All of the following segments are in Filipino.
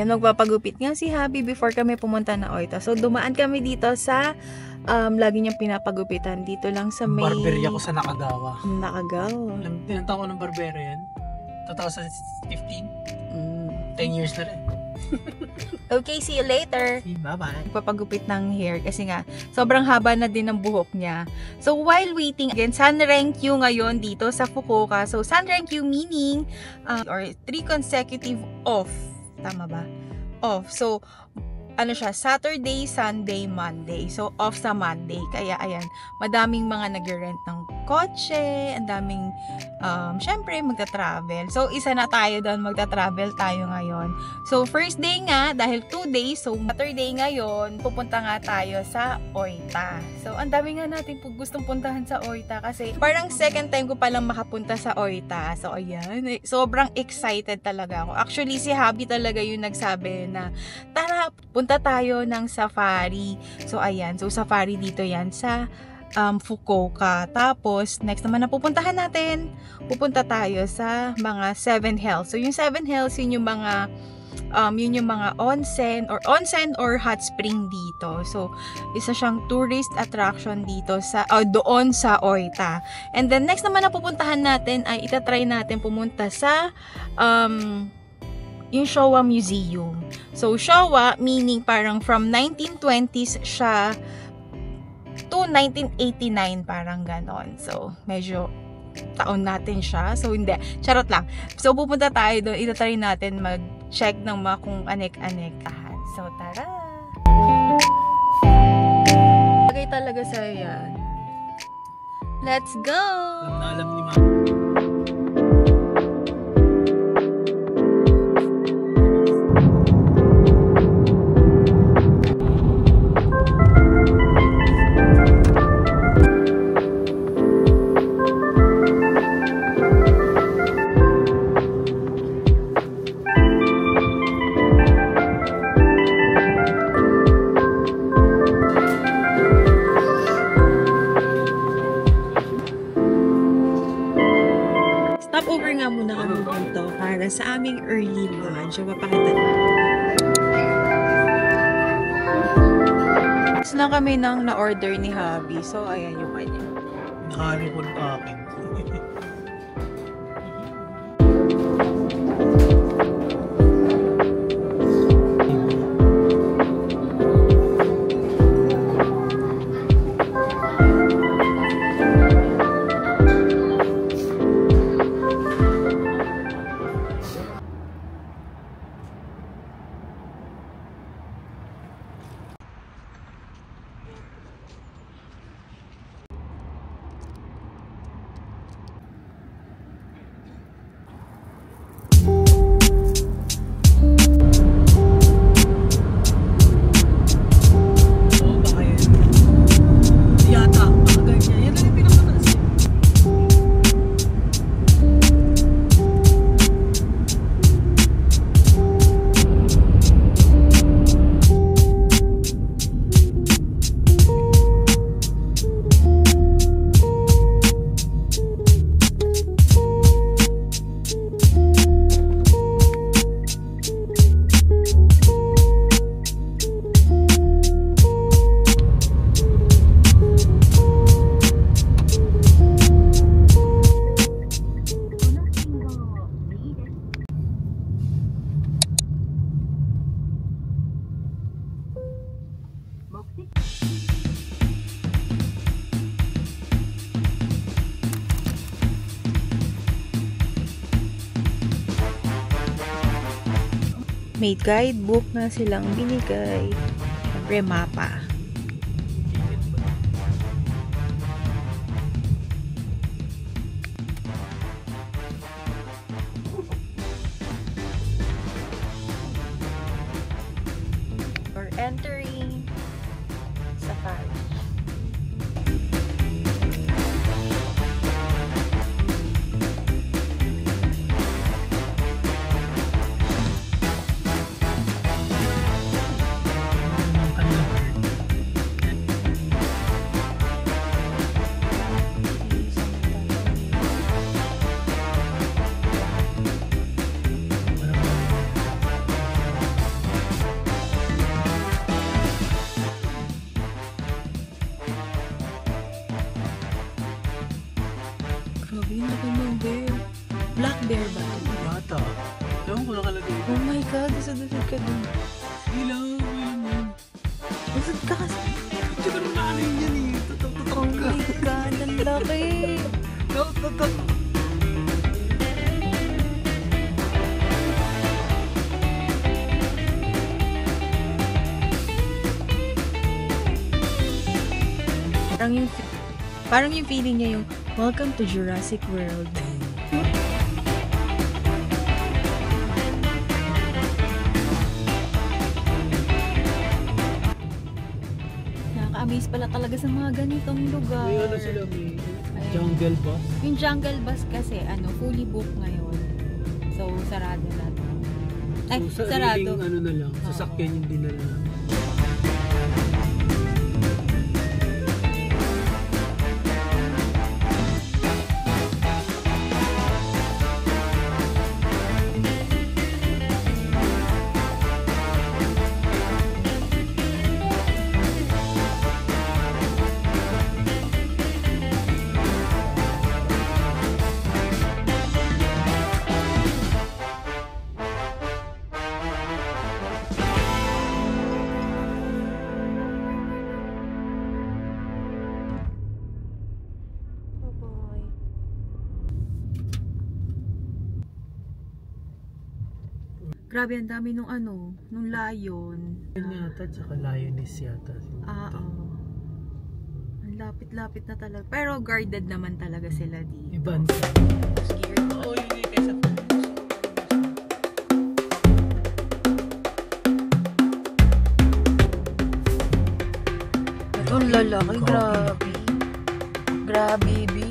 Ayan, magpapagupit nga si Habi before kami pumunta na Oita. So, dumaan kami dito sa lagi niyang pinapagupitan. Dito lang sa may... Barberia ko sa Nakagawa. Nakagawa. Ilang taon ko ng barberia yan? 2015? 10 years na rin. Okay, see you later. Bye-bye. Magpapagupit ng hair kasi nga sobrang haba na din ng buhok niya. So while waiting, again, Sanrenkyu ngayon dito sa Fukuoka. So Sanrenkyu meaning or 3 consecutive off. Tama ba? Off. So ano siya, Saturday, Sunday, Monday. So, off sa Monday. Kaya, ayan, madaming mga nag-rent ng kotse, ang daming, syempre, magta-travel. So, isa na tayo doon, magta-travel tayo ngayon. So, first day nga, dahil 2 days, so, Saturday ngayon, pupunta nga tayo sa Oita. So, ang dami nga natin gustong puntahan sa Oita kasi parang second time ko palang makapunta sa Oita. So, ayan, sobrang excited talaga ako. Actually, si Habi talaga yung nagsabi na, tara, punta tayo ng safari. So, ayan. So, safari dito yan sa Fukuoka. Tapos, next naman na pupuntahan natin, pupunta tayo sa mga 7 Hills. So, yung 7 Hills, yun yung mga onsen or hot spring dito. So, isa siyang tourist attraction dito sa doon sa Oita. And then, next naman na pupuntahan natin ay itatry natin pumunta sa yung Showa Museum. So, Showa, meaning parang from 1920s siya to 1989, parang ganon. So, medyo taon natin siya. So, hindi. Charot lang. So, pupunta tayo doon. Itatry natin mag-check ng mga kung anek-anekahan. So, tara! Lagay talaga sa yan. Let's go! Alam na alam ni Mama. Stopover nga muna kami dito para sa aming early lunch. So, papakita na. Tapos na kami nang na-order ni Habi. So, ayan yung kanya. Nakami po ng akin. May guidebook na silang binigay. Siyempre, mapa. We're entering safari. Laki. Go, go, go. Parang yung feeling niya yung welcome to Jurassic World. Nakaka-amaze pala talaga sa mga ganitong lugar. May ano sila, may jungle bus. Yung jungle bus kasi, fully booked ngayon. So, sarado na to. Ay, So, sarado. ano na lang, sasakyan yung dinala namin. Grabe, ang dami nung nung lion. Yun yata, tsaka lioness yata. Ang lapit-lapit na talaga. Pero guarded naman talaga sila dito. Ibang Scared. Oo, yun yung kesa. Ito, ang lalaki. Grabe. Grabe, B.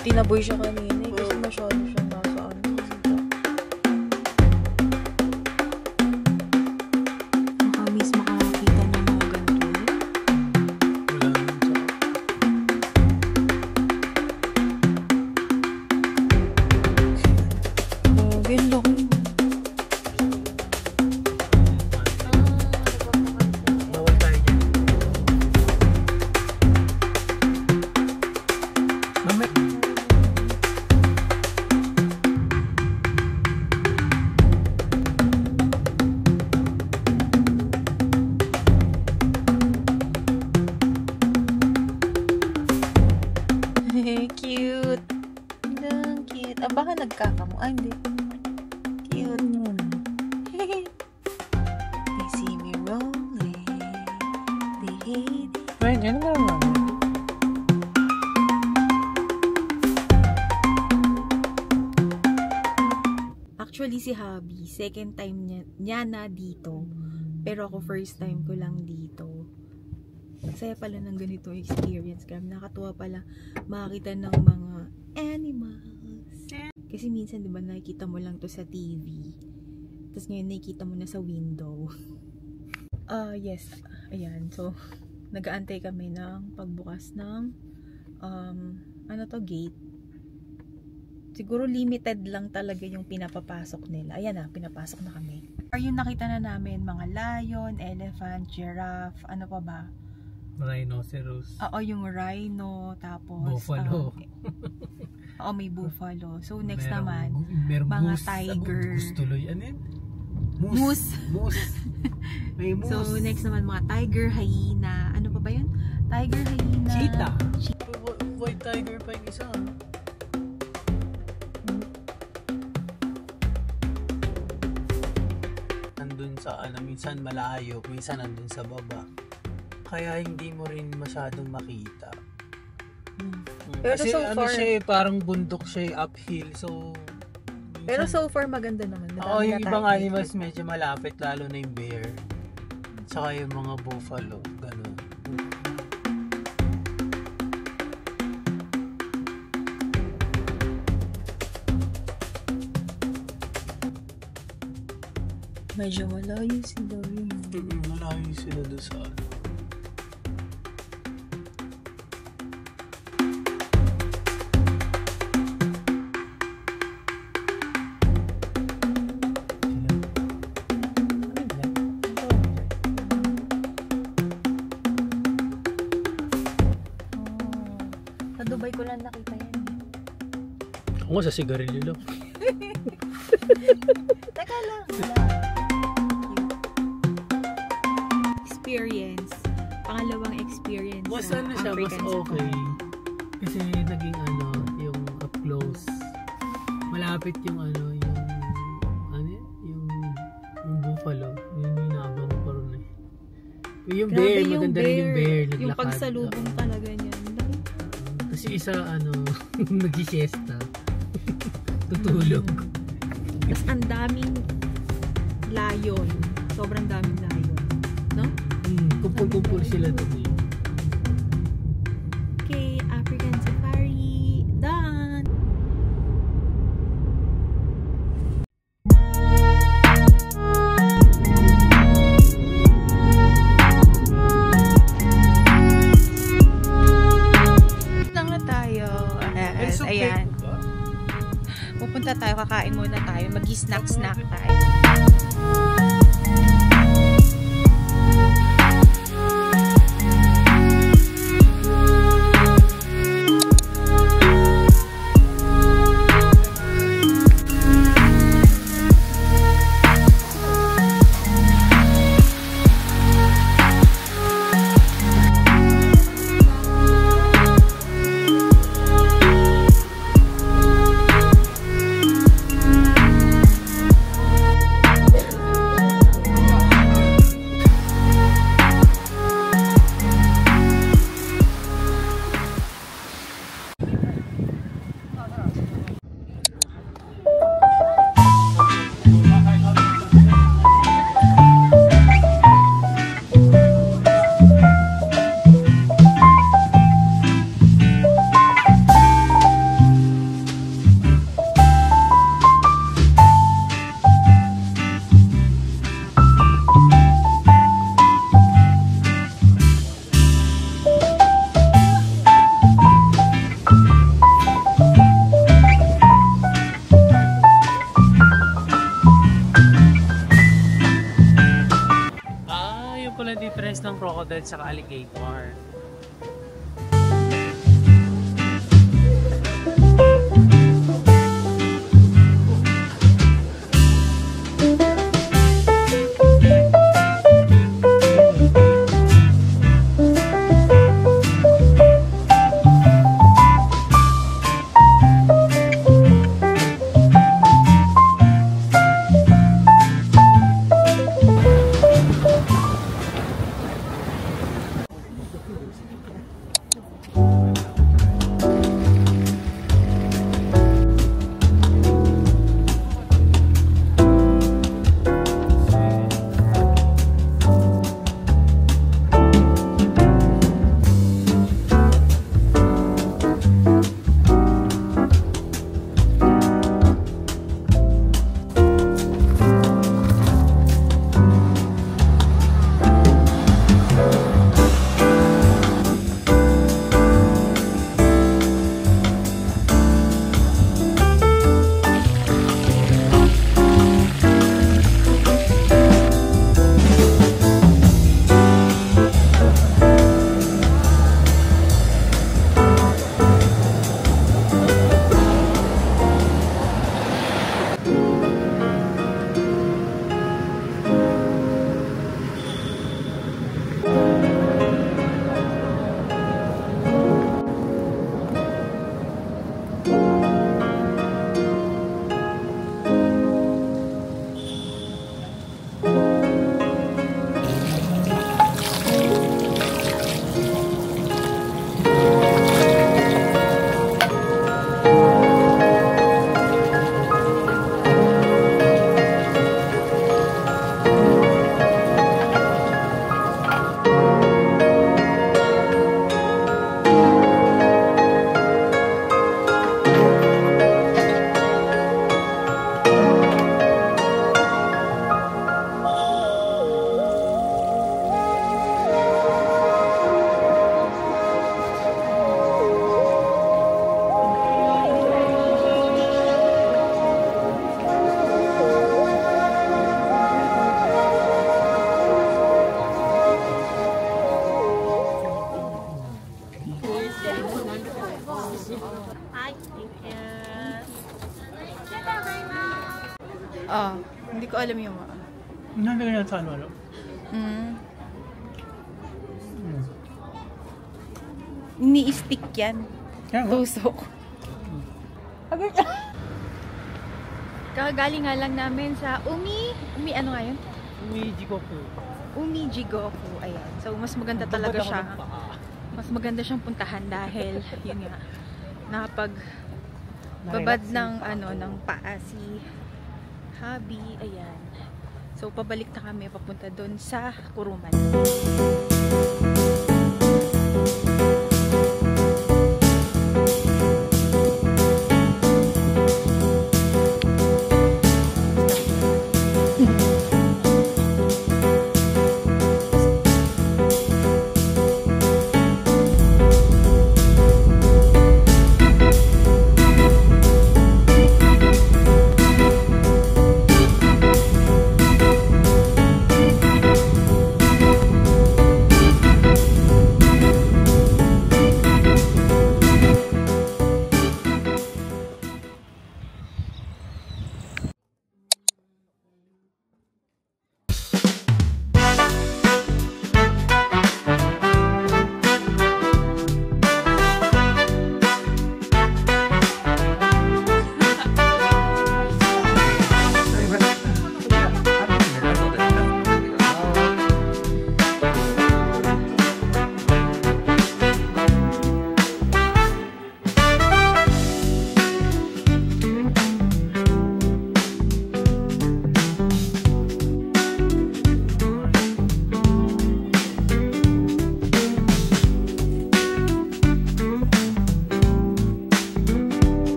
Tinaboy siya kanina kasi masyado siya nasa Nakamiss makakakita ng mga ganito. Grabe, ang laki. Bawal tayo dyan. Cute. Ang cute. Baka nagkakamo. Hindi. Cute. They see me rolling. They hate it. Ayun, yan na naman. Actually, si Hubby, second time niya na dito. Pero ako first time ko lang dito. Saya pala ng ganito experience. Grabe, nakatuwa pala makakita ng mga animals. Kasi minsan, di ba, nakikita mo lang to sa TV. Tapos ngayon, nakikita mo na sa window. Yes. Ayan. So, nag-aantay kami ng pagbukas ng gate. Siguro limited lang talaga yung pinapapasok nila. Ayan na, pinapasok na kami. Yung nakita na namin, mga lion, elephant, giraffe, ano pa ba? Rhinoceros. Oo, yung rhino, tapos Buffalo. Oo, may buffalo. So, next Merong naman, mga tiger. Moose tuloy. Ano yun? Moose. Moose. May moose. So, next naman, mga tiger, hyena. Ano pa ba yun? Tiger, hyena. Cheetah. White tiger pa yung isa. Nandun sa, minsan malayo, minsan nandun sa baba. Kaya hindi mo rin masyadong makita. Pero Kasi so far, siya parang bundok siya uphill. So, pero so far maganda naman. Oo, yung ibang animals medyo malapit, lalo na yung bear. Tsaka yung mga buffalo, gano'n. Medyo malayo sila rin. Malayo sila doon sa ano. Sa Dubai ko lang nakita yan. Ako sa sigarilyo lang. Teka lang. Experience. pangalawang experience Mas sa ano siya, mas African okay. safari. Kasi naging ano, yung up close. Malapit yung ano, yung buffalo. Yung inabang ko rin eh. Yung Grabe bear, yung maganda rin yung bear. Yung Naglakad. pagsalubong talaga niyan. Kasi isa ano, nag-siesta. Tutulog. Tapos ang daming lion. Sobrang daming lion. No? Kumpul-kumpul sila doon eh. Okay, African safari done. Lang na tayo. Ayan. Pupunta tayo, kakain muna tayo. Mag-snack-snack tayo. Difference ng crocodile sa alligator. Hindi ko alam yung mga. Hindi ka yan sa ano? Ini-stick yan. Kaya nga. Tusok. Kakagaling nga lang namin sa Umi ano nga yun? Umi Jigoku. Ayan. So, mas maganda talaga siya. Mas maganda siyang puntahan dahil, yun nga, babad ng, ng paa si Habi. Ayan. So, pabalik na kami papunta doon sa Kuruman.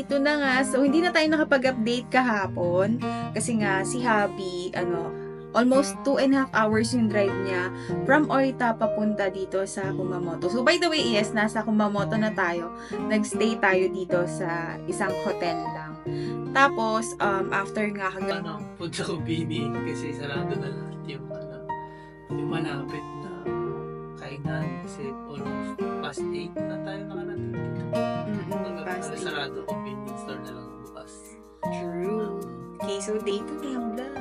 ito na nga. So, hindi na tayo nakapag-update kahapon. Kasi nga, si Happy, almost 2.5 hours yung drive niya from Oita papunta dito sa Kumamoto. So, by the way, yes, nasa Kumamoto na tayo. Nagstay tayo dito sa isang hotel lang. Tapos, after nga hanggang... Punta ko Bini kasi sarado na lahat yung malapit na kainan kasi almost past 8 na tayo nakarating dito. Past 8. Sarado ko Bini store na lang bukas. True. Okay, so day 2 na yung vlog.